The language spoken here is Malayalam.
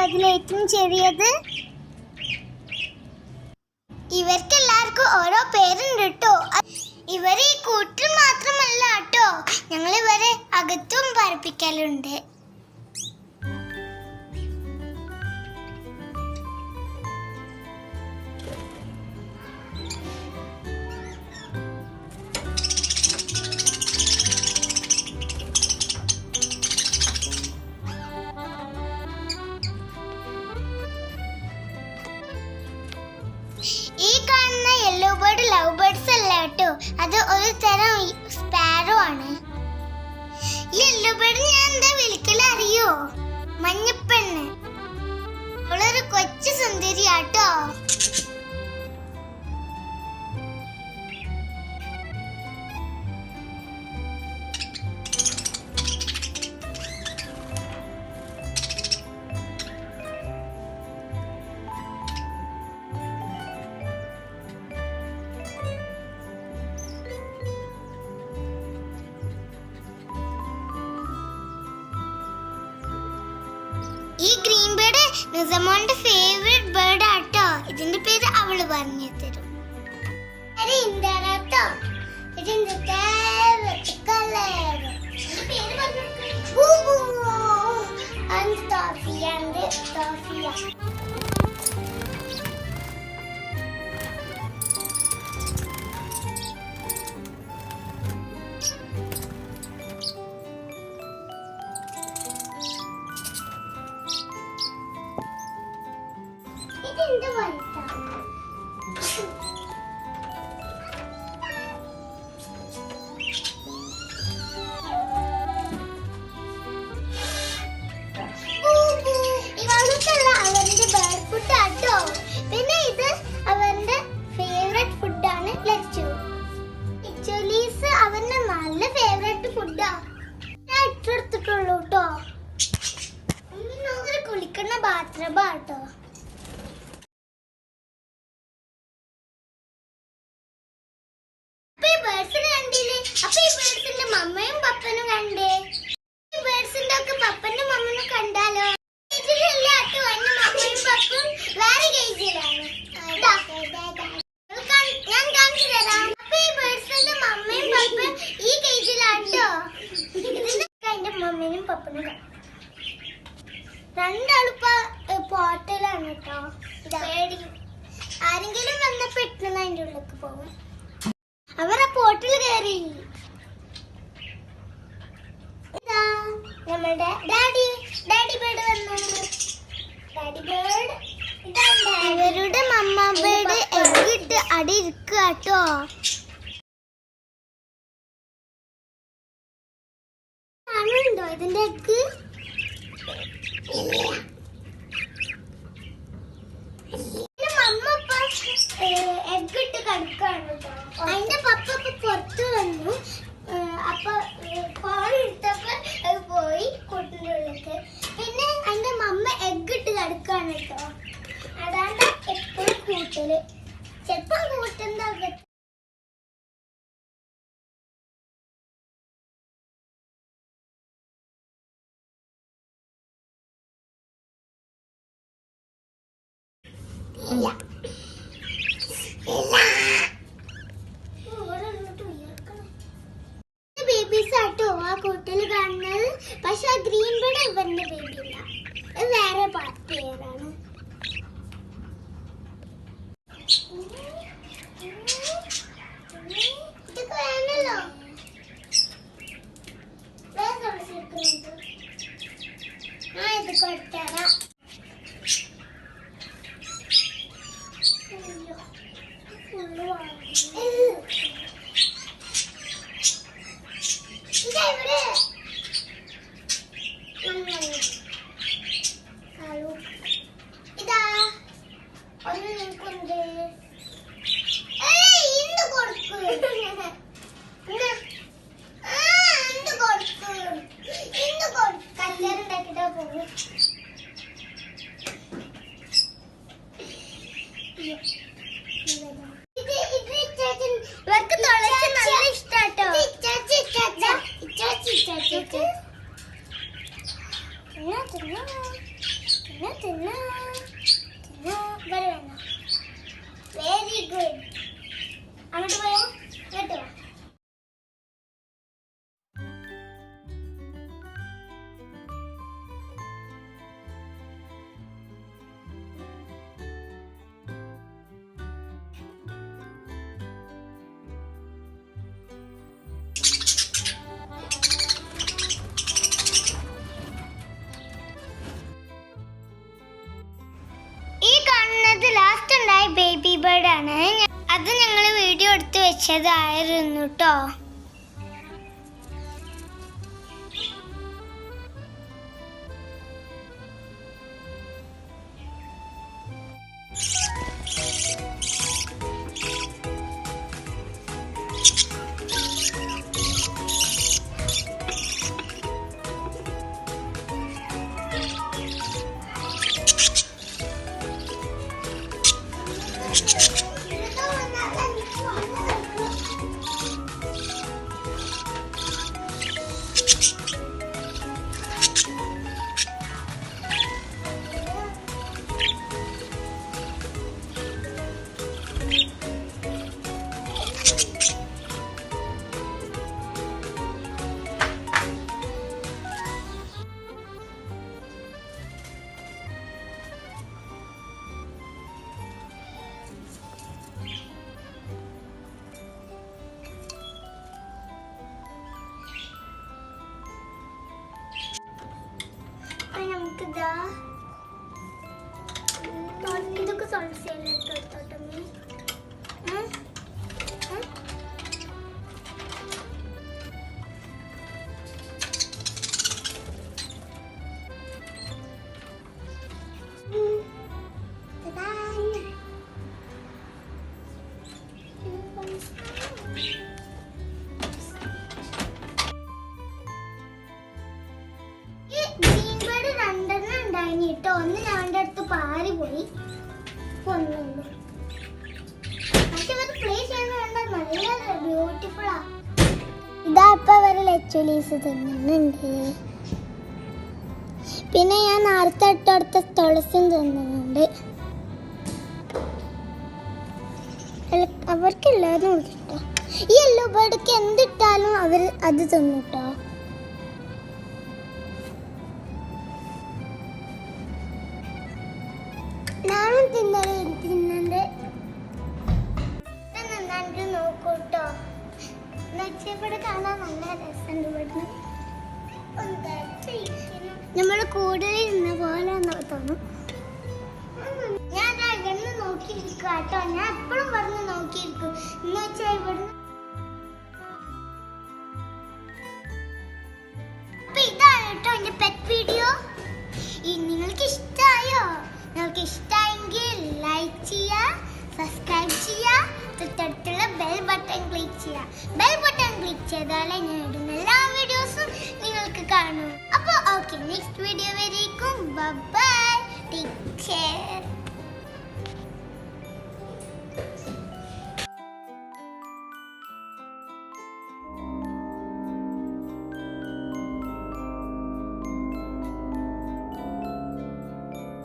അതിലേറ്റവും ചെറിയത്. ഇവർക്കെല്ലാവർക്കും ഓരോ പേരുണ്ട് കേട്ടോ. ഇവർ ഈ കൂട്ടിൽ മാത്രമല്ല കേട്ടോ, ഞങ്ങൾ ഇവരെ അകത്തും പറപ്പിക്കലുണ്ട്. ഈ കാണുന്ന യെല്ലോ ബേർഡ് ലവ് ബേർഡ്സ് അല്ല കേട്ടോ, അത് ഒരു തരം സ്പാരോ ആണ്. ഈ യെല്ലോ ബേർഡ് ഞാൻ എന്താ വിളിക്കല അറിയോ? മഞ്ഞപ്പെണ്ണ്. അവളൊരു കൊച്ചു സുന്ദരിയാട്ടോ. ഈ ഗ്രീൻ ബേർഡ് നിസമോന്റെ ഫേവറേറ്റ് ബേർഡ് ആട്ടോ. ഇതിന്റെ പേര് അവള് പറഞ്ഞു തരും. പിന്നെ ഇത് അവന്റെ ഫേവറേറ്റ് ഫുഡാണ് ലച്ചു. ലച്ചുലീസ് അവന്റെ നല്ല ഫേവറേറ്റ് ഫുഡാ. ഞാൻ ഇട്ടെടുത്തിട്ടുള്ളൂ കേട്ടോ. കുളിക്കുന്ന ബാത്റൂമാ കേട്ടോ. അപ്പൊ ഈ ബേർഡ്സിന്റെ മമ്മയും പപ്പനും കണ്ടേ? ഈ ബേർഡ്സിന്റെ ഒക്കെ പപ്പനും മമ്മനും കണ്ടാലോ? മമ്മയും പപ്പും വേറെ കേജിലാണ്. ഞാൻ കാണിച്ചു തരാം. അപ്പൊ ഈ ബേർഡ്സിന്റെ മമ്മയും പപ്പയും ഈ കേജിലാട്ടോ. ഇതിന്റെ മമ്മനും പപ്പനും രണ്ടാളിപ്പ പോട്ടിലാണ് കേട്ടോ. ആരെങ്കിലും വന്ന പെട്ടെന്ന് അതിന്റെ ഉള്ളിലേക്ക് പോകും. അവർ ആ പോട്ടിൽ കയറി. ഇതാ നമ്മുടെ ഡാഡി ബേർഡ് വന്നു. ഡാഡി ബേർഡ് ഇവരുടെ മമ്മ ബേർഡ് എഗ്ഗിട്ട് അടി ഇരിക്കുക കേട്ടോ. കാണുന്നുണ്ടോ ഇതിന്റെ എഗ്ഗ്? എഗ്ഗിട്ട് കിടക്കാണ് കേട്ടോ. അതിന്റെ പപ്പ പുറത്തു വന്നു. അപ്പൊ ഫോൺ എടുത്തപ്പോ പോയി കൂട്ടിന്റെ ഉള്ളിലേക്ക്. പിന്നെ അതിന്റെ മമ്മ എഗ്ഗിട്ട് കിടക്കാണ് കേട്ടോ. അതാണ് എപ്പോഴും കൂട്ടല്. ചെലപ്പോ കൂട്ടുന്ന ബേബീസ് ആട്ടോ ആ കൂട്ടിൽ കാണുന്നത്. പക്ഷെ ആ ഗ്രീൻ ബേർഡ് ഇവന്റെ ബേബിയില്ല, വേറെ പേരാണ്. ഇതൊക്കെ വേണല്ലോ. ഞാൻ ഇത് കൊടുത്തരാം. ഇതാ ഒന്ന് നിൽക്കുന്നുണ്ട്. ഇന്ന് കൊടുക്കും. കല്യാണുണ്ടാക്കിട്ടാ പോകും. ഇവർക്ക് തുളസി നല്ല ഇഷ്ടാട്ടോ. തിന്നാ ഉണ്ടായ ബേബി ബേർഡ് ആണ്. അത് ഞങ്ങൾ വീഡിയോ എടുത്ത് വെച്ചതായിരുന്നു കേട്ടോ. ഇതൊക്കെ സംശയമില്ല. ഒന്ന് ഞങ്ങളുടെ അടുത്ത് പാറി പോയി. ഇതാ ഇപ്പൊ അവര് ലെച്ചുലീസ് തിന്നുന്നുണ്ട്. പിന്നെ ഞാൻ നേരത്തെ ഇട്ടടുത്ത തുളസും തിന്നുന്നുണ്ട്. അവർക്കെല്ലാവരും ഇട്ടോ. ഈ യെല്ലോ ബേർഡ്ക്ക് എന്തിട്ടാലും അവർ അത് തിന്നുട്ടോ. ഞാനും തിന്നുന്നുണ്ട്. നോക്കൂട്ടോ. ഇവിടെ കാണാൻ നല്ല രസമുണ്ട്. നമ്മള് കൂടുതൽ ഇരുന്ന പോലെ തോന്നും. ഞാൻ ഇവിടുന്ന് നോക്കിയിരിക്കും കേട്ടോ. ഞാൻ എപ്പോഴും പറഞ്ഞ് നോക്കിയിരിക്കും. എന്ന് വെച്ചാൽ ഇവിടുന്ന് അപ്പൊ ഇതാണ് കേട്ടോ എന്റെ പെറ്റ് വീഡിയോ. നിങ്ങൾക്ക് ഇഷ്ടമായോ? നിങ്ങൾക്ക് ഇഷ്ടമായെങ്കിൽ ലൈക്ക് ചെയ്യുക, സബ്സ്ക്രൈബ് ചെയ്യുക, തൊട്ടടുത്തുള്ള ബെൽ ബട്ടൺ ക്ലിക്ക് ചെയ്യുക. ബെൽ ബട്ടൺ ക്ലിക്ക് ചെയ്താലേ ഞാൻ ഇടുന്ന എല്ലാ വീഡിയോസും നിങ്ങൾക്ക് കാണും. അപ്പോൾ ഓക്കെ, നെക്സ്റ്റ് വീഡിയോ വരേക്കും ബൈ, ടേക്ക് കെയർ.